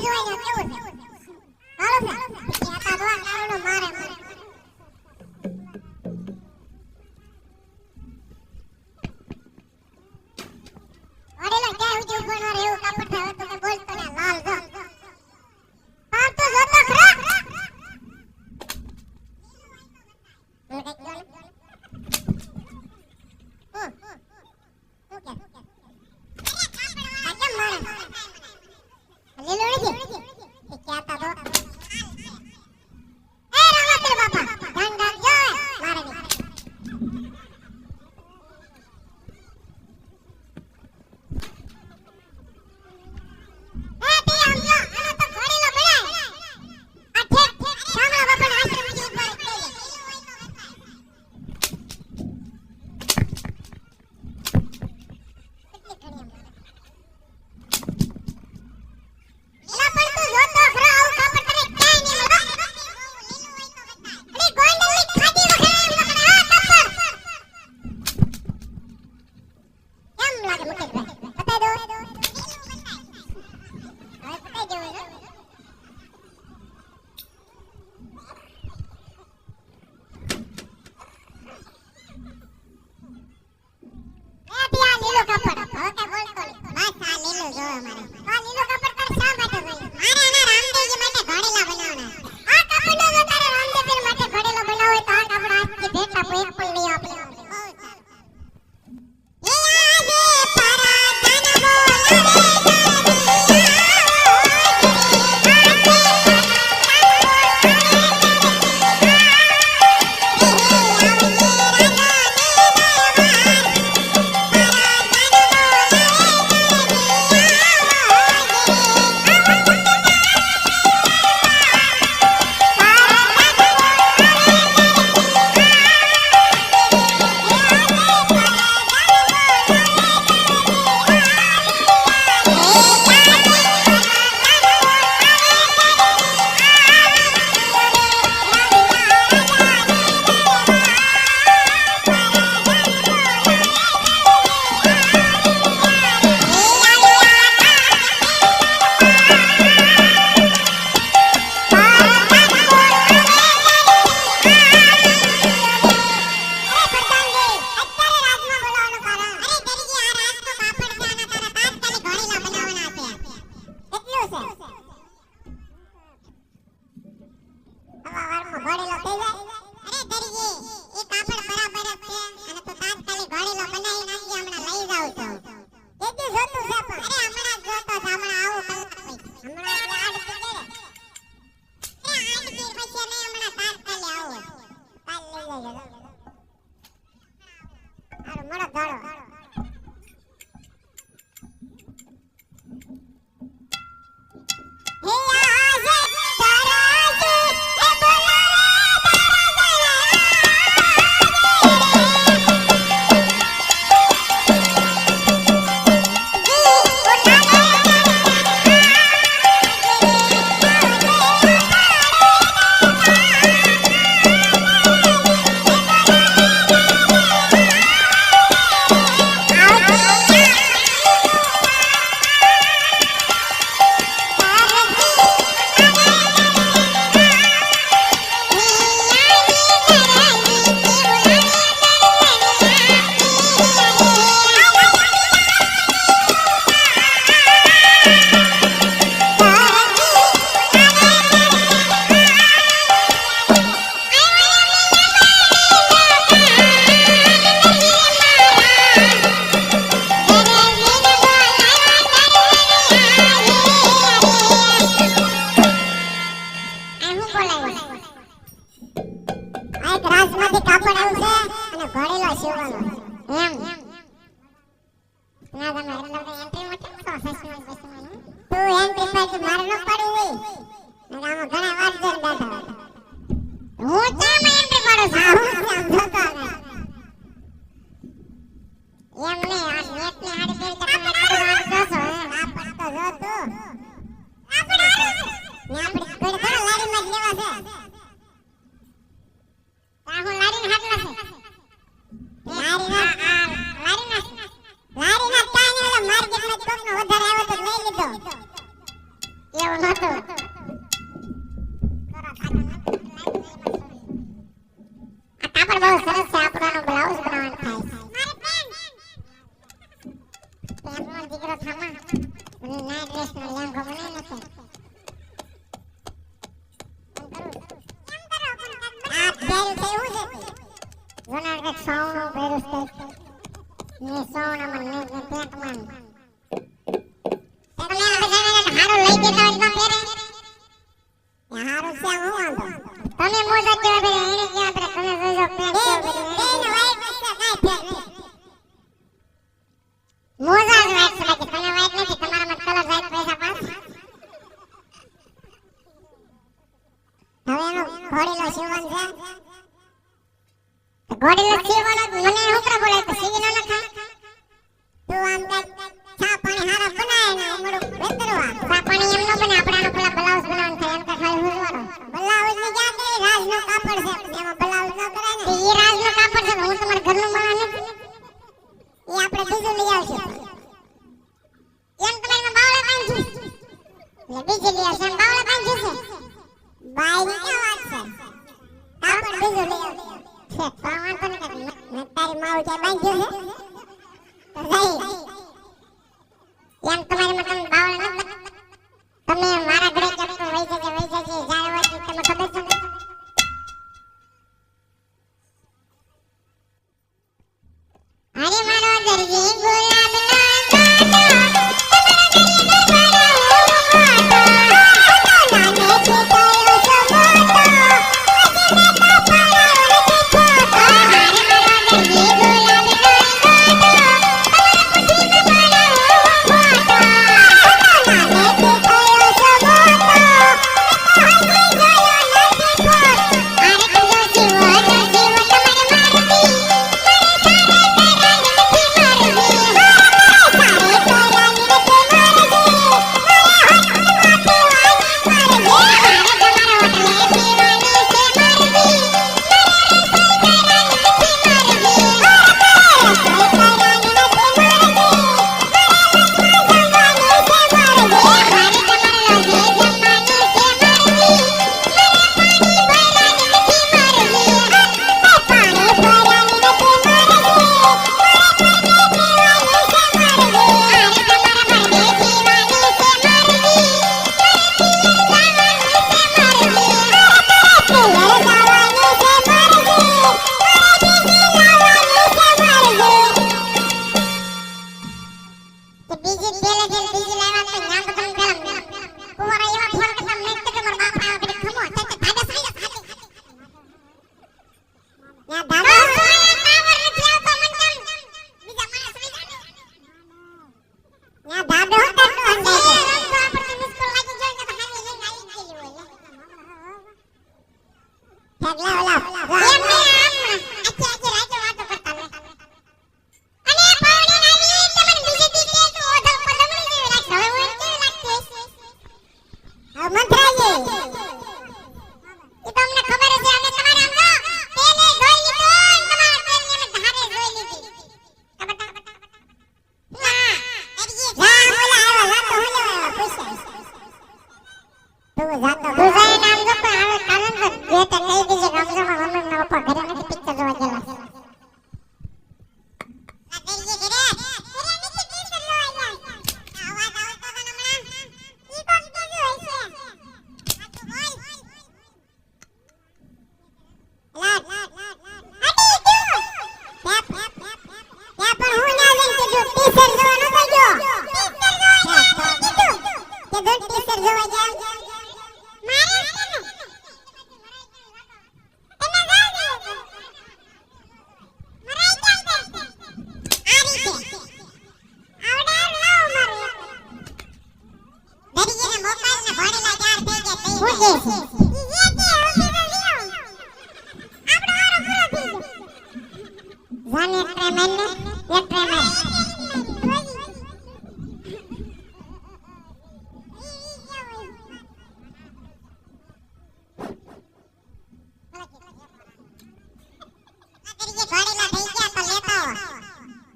જોઈને કેવું છે હાલો છે આ તો આ કારણો મારે અરેલા ક્યાં ઉજી ઉભો ન રહે એવું કાપડ થાય તો કે બોલતો ને લાલ જો પાર તો જોતો ખરા લીલો નથી એવું નહોતું. આ કાપડ બહુ સરસ છે, આપણો બ્લાઉઝ બનાવવાનો થાય છે. પેન્ટનો દીકરો થામા મને નાઈટ ડ્રેસનો લેંઘો બનાવી નાખે. આ પહેર્યું છે એવું છે જોનાર કે સોનું પહેર્યું છે ને સોનામાં ને પેન્ટમાં તમે એને બધાને હારું લઈ દેતા હોય તો પહેરે હારું છે હું વાંધો તમે મોજા કેવા પહેરે એને કેવા પહેરે તમે જોજો પેન્ટ કેવા પહેરે એને વાઈટ છે કાઈ ફેર નહીં મોજા જ વાઈટ છે બાકી તમે વાઈટ નથી તમારામાં કલર જાય પૈસા પાસ. હવે એનો ઘોડીલો સીવવાનું છે તો ઘોડીલો સીવવાનો મને ઉપરા બોલે તો સીવી ન નખા તું આમ કઈ ચા પાણી હારા બનાય ને ઉમડું વેતરવા ચા પાણી એમ ન બને આપણાનો પેલા બ્લાઉઝ બનાવવાનું થાય એમ કે ખાલી હુજવાનો બ્લાઉઝ ની ક્યાં કરી રાજનો કાપડ છે એમાં બ્લાઉઝ ન કરાય ને ઈ રાજનો કાપડ છે હું તમારા ઘરનું બનાવ નથી ઈ આપણે બીજું લઈ આવશું એમ તમારા બાવળા કાંઈ છે લે બીજી લઈ આવશે બાવળા કાંઈ છે બાઈ ની ક્યાં વાત છે કાપડ બીજું લઈ આવશે છે પાવન તો ને મેં તારી માવ કે બાંધ્યો છે તો જઈ એમ તમારે મને બાવળા ન તમે મારા ઘરે કેમ વઈ જજે જાય હોય તમને ખબર છે અરે મારો દરજી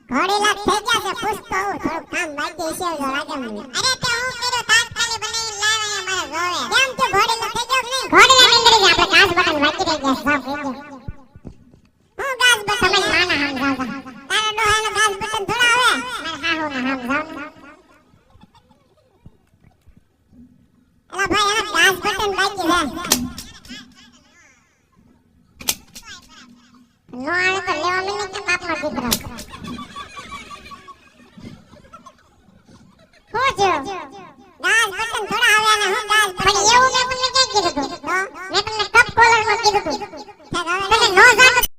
ગુલાબ પૂછતો હું થોડું કામ બાકી છે રાજા મને. અરે તે હું કર્યો તાત્કાલિક બનાવી લાવ્યા ઘોડીલા નીંદરી ગયા આપણે ઘાસ બટન વાગી રહી ગયા સાફ થઈ ગયા હું ઘાસ બટન મને માના હમ જાવ તારા ડોહાનો ઘાસ બટન થોડા આવે મારા હાહુ ના હમ જાવ એલા ભાઈ એના ઘાસ બટન વાગી છે નો આવે તો લેવા મને કે બાપનો દીકરો હો જો ઘાસ બટન થોડા આવે ને હું ઘાસ પણ એવું મેં તમને ક્યાં કીધું તું મેં તમને કપ કોલર માં કીધું તું